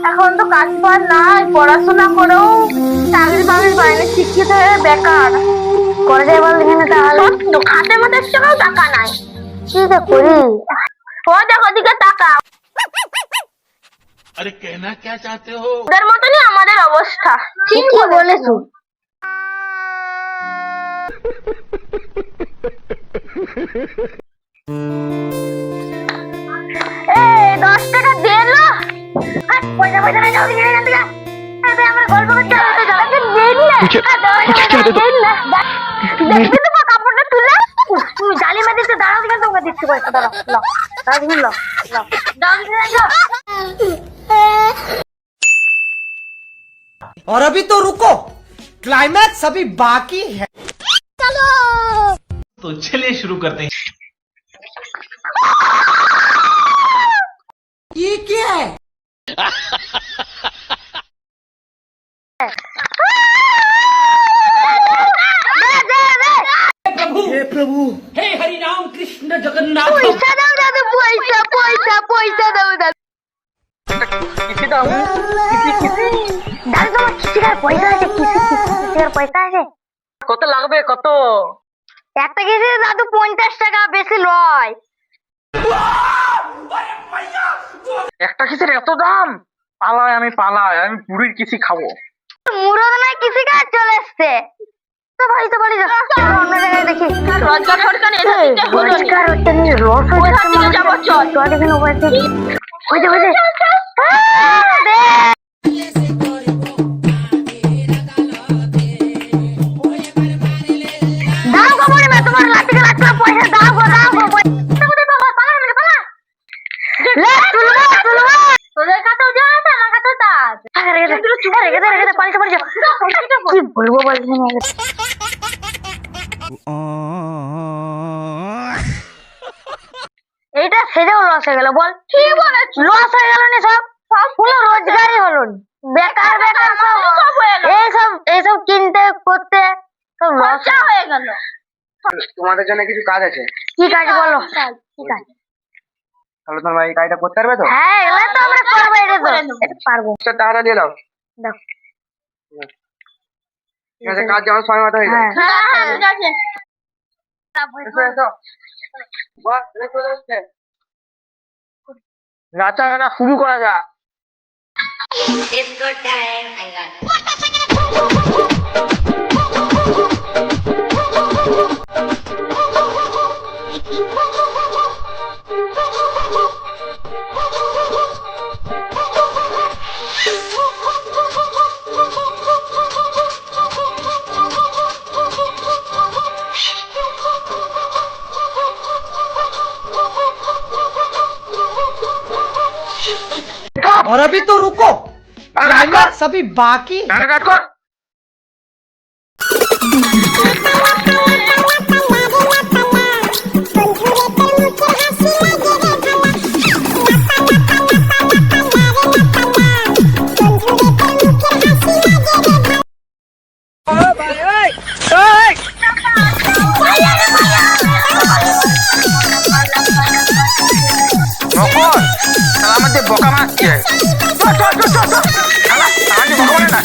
এখন তো কাজ পার নাই, পড়াশোনা করেও চাকরি বাকরি পাইনি, শিক্ষিত হয়ে বেকার। করে যাই বল এখানে তাহলে। হাতে মধ্যে টাকাও টাকা নাই, কি যে করি? ও দেখো দিকে টাকা। अरे कहना क्या चाहते हो? ওদের মতনই আমাদের অবস্থা। ঠিকই বলেছো। এই 10 টাকা দে না। পয়সা পয়সা নাই, যাও দিকে এখান থেকে। আমরা গল্প করতে হবে, যাও দেন না। দেন না। দেখবি তো কাপড়টা তুলে তুমি জালি মেরে দিতে, দাঁড়াও দিকে, তোমাকে দিচ্ছি পয়সা। দাঁড়াও দাও, দাঁড়াও দিকে, দাও দাও দাও দিকে, যাও। और अभी तो रुको, क्लाइमैक्स अभी बाकी है। तो चलिए शुरू करते हैं। ये क्या है? हे प्रभु, हे हरि राम कृष्ण जगन्नाथ। পয়সা দাও দাদু, পয়সা পয়সা পয়সা দাও দাদু। দাদু তোমার কিসিকার পয়সা আছে? কিসিকার পয়সা আছে? কত লাগবে? কত? একটা কিসি দাদু 50 টাকা, বেশি লয়। একটা কিসের এত দাম? পালাই, আমি পালাই, আমি বুড়ির কিসি খাবো। মুরদ নাই কিসিকার চলে এসছে। তো ভাই তো বাড়ি যা, অন্য জায়গায় দেখি। রোজগার সরকার এসে দিতে হলো নি। রোজগার হচ্ছে না, লস হয়ে কোথা যাচ্ছে। থেকে যাবো? চল। চল এখানে ওই দিকে। ওই যে দে। দাও গো মনে মে, তোমার লাঠিকে লাগবে পয়সা। দাও গো, দাও গো পয়সা। পালা পালা পালা। লে তুলবা তুলবা। তোদের কাছেও যা আছে, আমার কাছেও তা আছে। রেখে দে, পালিয়ে পালিয়ে। কি বলবো বলছি না। এইটা সেজেও লস হয়ে গেল, বল। কি বলেছ? লস হয়ে গেল না সব, কোনো রোজগারই হলো না। বেকার বেকার সব সব হয়ে গেল, এইসব কিনতে করতে সব লস খরচা হয়ে গেল। তোমাদের জন্য কিছু কাজ আছে, কি কাজ বলো? কি কাজ? তাহলে তোমরা এই কাজটা করতে পারবে তো? হ্যাঁ এগুলো তো আমরা করবো, এটা পারবো। টাকাটা দিয়ে দাও। দাও। ঠিক আছে, কাজ যেমন সময় মতো হয়ে যায়। হ্যাঁ। হ্যাঁ ঠিক আছে। এসো এসো। বাহ, চলে এসছে। নাচা গানা শুরু করা যাক। और अभी तो रुको, क्लाइमैक्स अभी बाकी है। गाना काट कर। আমাদের বোকা মারছে। চল চল চল চল, আমাদের বোকা মারে না।